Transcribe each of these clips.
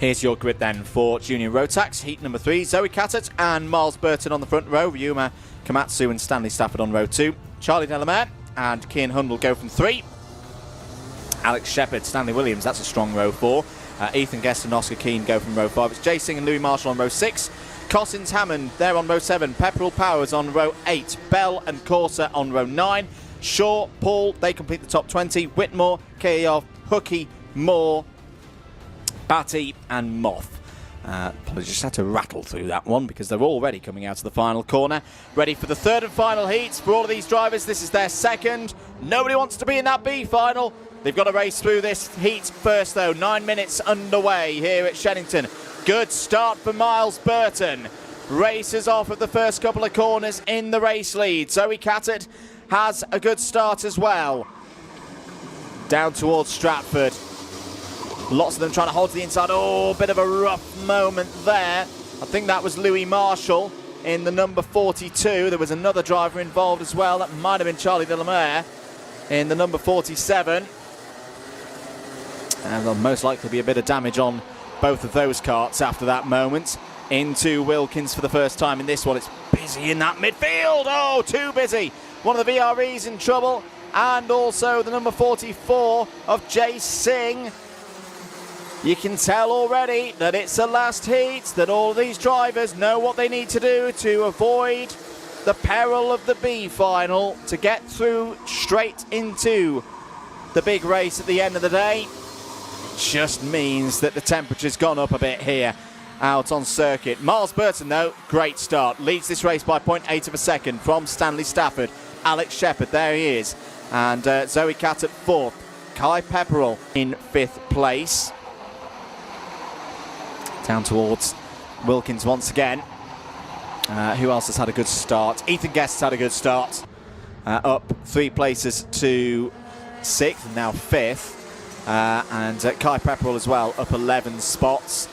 Here's your grid then for Junior Rotax, heat number 3, Zoe Cattett and Miles Burton on the front row, Ryuma Komatsu and Stanley Stafford on row 2, Charlie Delamere and Cian Hundle go from 3, Alex Shepherd, Stanley Williams, that's a strong row 4, Ethan Guest and Oscar Keane go from row 5, it's Jay Singh and Louis Marshall on row 6, Cossins Hammond, they're on row 7, Pepperell Powers on row 8, Bell and Corsa on row 9, Shaw, Paul, they complete the top 20, Whitmore, Keoff, Hookie, Moore, Batty and Moth. I just had to rattle through that one because they're already coming out of the final corner. Ready for the third and final heats for all of these drivers. This is their second. Nobody wants to be in that B final. They've got to race through this heat first though. 9 minutes underway here at Shenington. Good start for Miles Burton. Races off at the first couple of corners in the race lead. Zoe Cattett has a good start as well. Down towards Stratford. Lots of them trying to hold to the inside. Oh, bit of a rough moment there. I think that was Louis Marshall in the number 42. There was another driver involved as well. That might have been Charlie Delamere in the number 47. And there'll most likely be a bit of damage on both of those karts after that moment. Into Wilkins for the first time in this one. It's busy in that midfield. Oh, too busy. One of the VREs in trouble. And also the number 44 of Jay Singh. You can tell already that it's the last heat, that all of these drivers know what they need to do to avoid the peril of the B final, to get through straight into the big race at the end of the day. It just means that the temperature's gone up a bit here out on circuit. Miles Burton, though, great start. Leads this race by 0.8 of a second from Stanley Stafford. Alex Shepherd, there he is. And Zoe Cattett 4th. Kai Pepperell in 5th place. Down towards Wilkins once again. Who else has had a good start? Ethan Guest has had a good start. Up 3 places to 6th and now 5th. And Kai Pepperell as well, up 11 spots.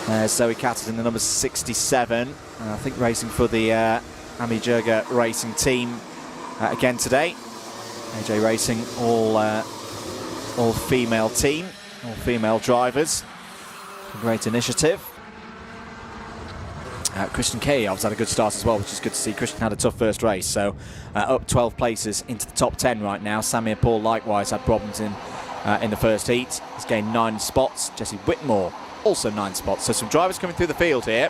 There's Zoe Cattett in the number 67. I think racing for the Ami Jurga Racing team again today. AJ Racing, all female team, all female drivers. A great initiative. Christian Keoff's had a good start as well, which is good to see. Christian had a tough first race, so up 12 places into the top 10 right now. Samir Paul likewise had problems in the first heat. He's gained 9 spots. Jesse Whitmore also 9 spots. So some drivers coming through the field here.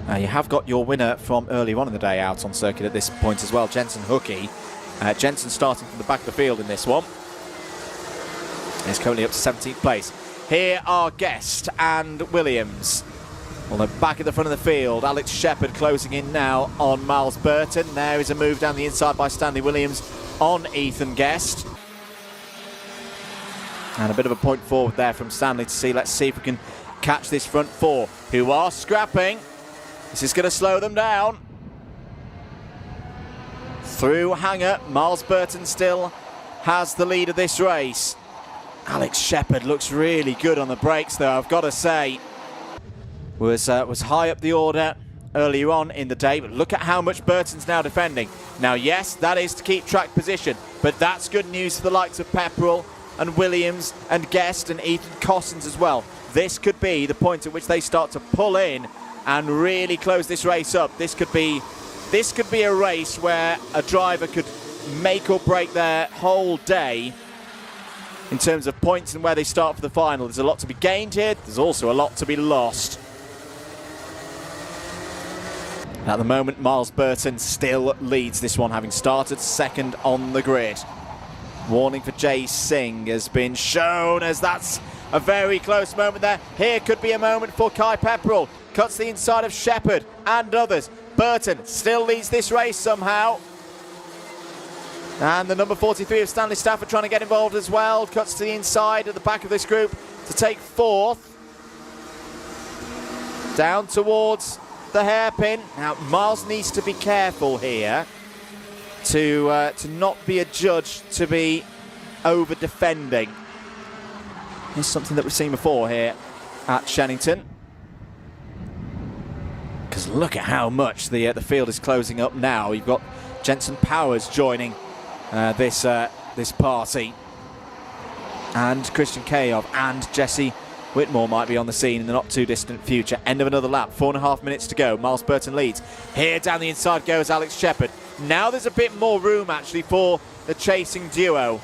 You have got your winner from earlier on in the day out on circuit at this point as well, Jensen Hookie. Jensen starting from the back of the field in this one. He's currently up to 17th place. Here are Guest and Williams. Although back at the front of the field, Alex Shepherd closing in now on Miles Burton. There is a move down the inside by Stanley Williams on Ethan Guest. And a bit of a point forward there from Stanley to see. Let's see if we can catch this front 4, who are scrapping. This is going to slow them down. Through Hanger, Miles Burton still has the lead of this race. Alex Shepherd looks really good on the brakes, though, I've got to say. Was high up the order earlier on in the day, but look at how much Burton's now defending. Now, yes, that is to keep track position, but that's good news for the likes of Pepperell and Williams and Guest and Ethan Cossins as well. This could be the point at which they start to pull in and really close this race up. This could be a race where a driver could make or break their whole day in terms of points and where they start for the final. There's a lot to be gained here. There's also a lot to be lost. At the moment, Miles Burton still leads this one, having started second on the grid. Warning for Jay Singh has been shown, as that's a very close moment there. Here could be a moment for Kai Pepperell. Cuts the inside of Shepherd and others. Burton still leads this race somehow. And the number 43 of Stanley Stafford trying to get involved as well. Cuts to the inside at the back of this group to take 4th. Down towards the hairpin. Now, Miles needs to be careful here to not be adjudged to be over-defending. It's something that we've seen before here at Shenington. Because look at how much the field is closing up now. You've got Jensen Powers joining this party. And Christian Kayov and Jesse Whitmore might be on the scene in the not too distant future. End of another lap, 4.5 minutes to go. Miles Burton leads. Here down the inside goes Alex Shepherd. Now there's a bit more room actually for the chasing duo.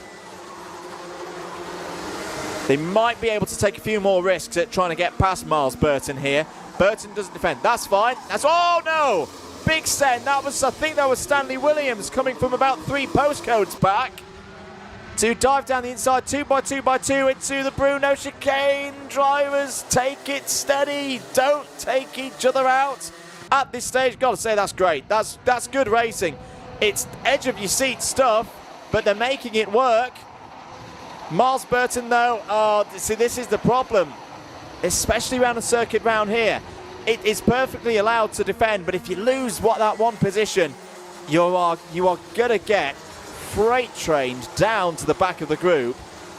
They might be able to take a few more risks at trying to get past Miles Burton here. Burton doesn't defend. That's fine. That's, oh no! Big send. That was, I think that was Stanley Williams coming from about 3 postcodes back to dive down the inside 2x2x2 into the Bruno chicane. Drivers, take it steady. Don't take each other out at this stage. Got to say that's great. That's good racing. It's edge of your seat stuff, but they're making it work. Miles Burton though, oh, see, this is the problem, especially around the circuit round here. It is perfectly allowed to defend, but if you lose that one position, you are gonna get freight trained down to the back of the group,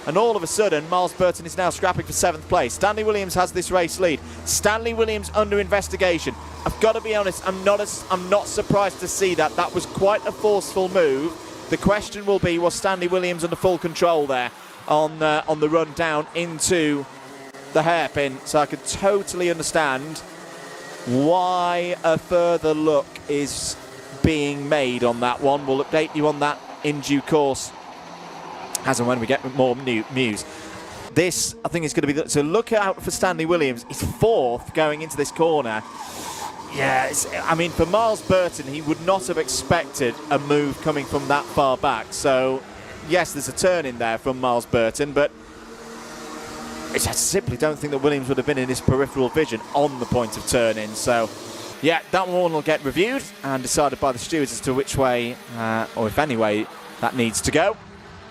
and all of a sudden Miles Burton is now scrapping for 7th place. Stanley Williams has this race lead. Stanley Williams under investigation. I've got to be honest, I'm not surprised to see that. That was quite a forceful move. The question will be, was Stanley Williams under full control there on the run down into the hairpin? So I could totally understand why a further look is being made on that one. We'll update you on that in due course as and when we get more news. This, I think, is going to be so look out for Stanley Williams. He's 4th going into this corner. Yeah, I mean, for Miles Burton, he would not have expected a move coming from that far back. So yes, there's a turn in there from Miles Burton, but I simply don't think that Williams would have been in his peripheral vision on the point of turn-in. So yeah, that one will get reviewed and decided by the stewards as to which way, or if any way, that needs to go.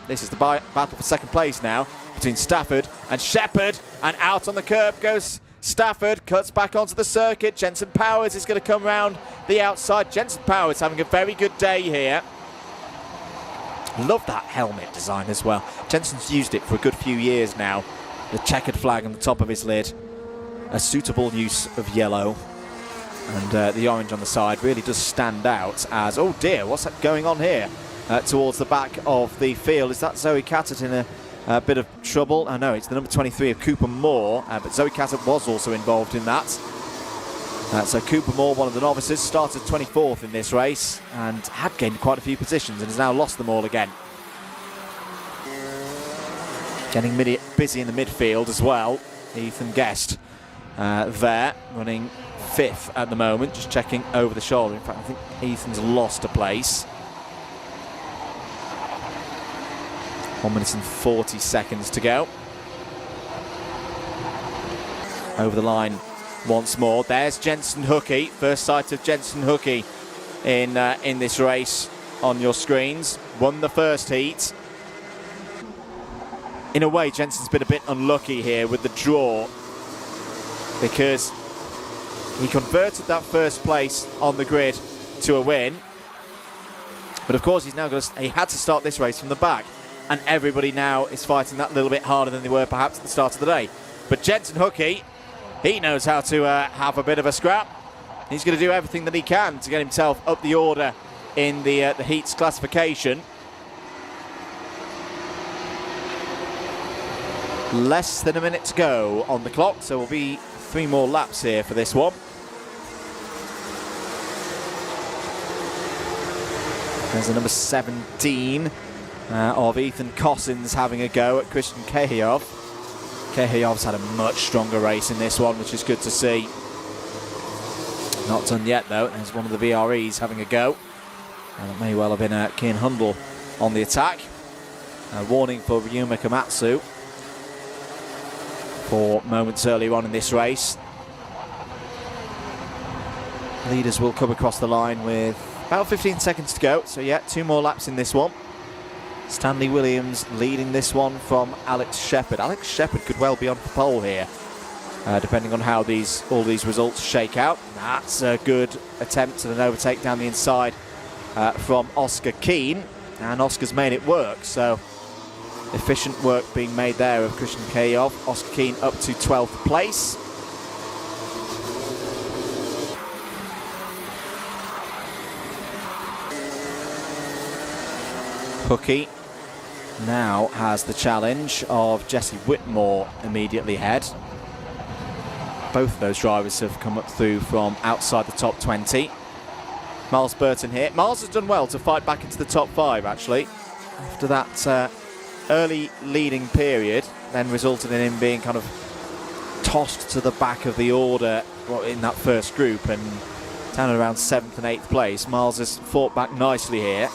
This is the battle for 2nd place now between Stafford and Shepherd, and out on the curb goes Stafford, cuts back onto the circuit. Jensen Powers is going to come round the outside. Jensen Powers having a very good day here. Love that helmet design as well. Jensen's used it for a good few years now. The checkered flag on the top of his lid. A suitable use of yellow. And the orange on the side really does stand out as, oh dear, what's that going on here? Towards the back of the field. Is that Zoe Cattett in a bit of trouble? I know it's the number 23 of Cooper Moore, but Zoe Cattett was also involved in that. So Cooper Moore, one of the novices, started 24th in this race and had gained quite a few positions and has now lost them all again. Getting busy in the midfield as well. Ethan Guest there, running 5th at the moment, just checking over the shoulder. In fact, I think Ethan's lost a place. 1 minute and 40 seconds to go. Over the line once more. There's Jensen Hookey. First sight of Jensen Hookey in this race on your screens. Won the first heat. In a way, Jensen's been a bit unlucky here with the draw, because he converted that first place on the grid to a win. But of course, he had to start this race from the back. And everybody now is fighting that little bit harder than they were perhaps at the start of the day. But Jensen Hookey, he knows how to have a bit of a scrap. He's going to do everything that he can to get himself up the order in the heats classification. Less than a minute to go on the clock, so we'll be 3 more laps here for this one. There's the number 17 of Ethan Cossins having a go at Christian Kayov. Kayov's had a much stronger race in this one, which is good to see. Not done yet though. There's one of the VREs having a go. And it may well have been Kian Hundle on the attack. Warning for Ryuma Komatsu for moments earlier on in this race. Leaders will come across the line with about 15 seconds to go. So yeah, 2 more laps in this one. Stanley Williams leading this one from Alex Shepherd. Alex Shepherd could well be on the pole here, depending on how all these results shake out. That's a good attempt at an overtake down the inside from Oscar Keane, and Oscar's made it work. So efficient work being made there of Christian Kayov. Oscar Keane up to 12th place. Hookey now has the challenge of Jesse Whitmore immediately ahead. Both of those drivers have come up through from outside the top 20. Miles Burton here. Miles has done well to fight back into the top 5, actually, after that early leading period, then resulted in him being kind of tossed to the back of the order in that first group and down around 7th and 8th place. Miles has fought back nicely here.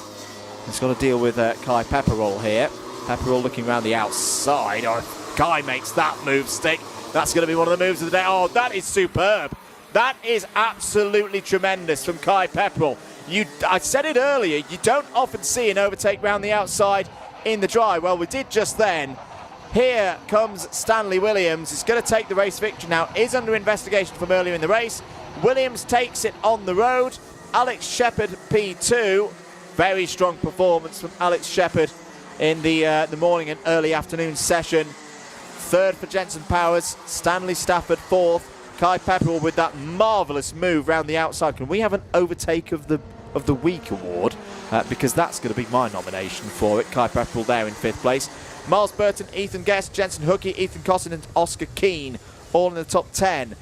He's got to deal with Kai Pepperell here. Pepperell looking around the outside. Oh, if Kai makes that move stick, that's going to be one of the moves of the day. Oh, that is superb. That is absolutely tremendous from Kai Pepperell. I said it earlier, you don't often see an overtake round the outside in the dry. Well, we did just then. Here comes Stanley Williams. He's going to take the race victory now. Is under investigation from earlier in the race. Williams takes it on the road. Alex Shepherd P2. Very strong performance from Alex Shepherd in the morning and early afternoon session. Third for Jensen Powers. Stanley Stafford fourth. Kai Pepperell with that marvellous move round the outside. Can we have an overtake of the week award? Because that's going to be my nomination for it. Kai Pepperell there in 5th place. Miles Burton, Ethan Guest, Jensen Hookie, Ethan Cosson and Oscar Keane all in the top 10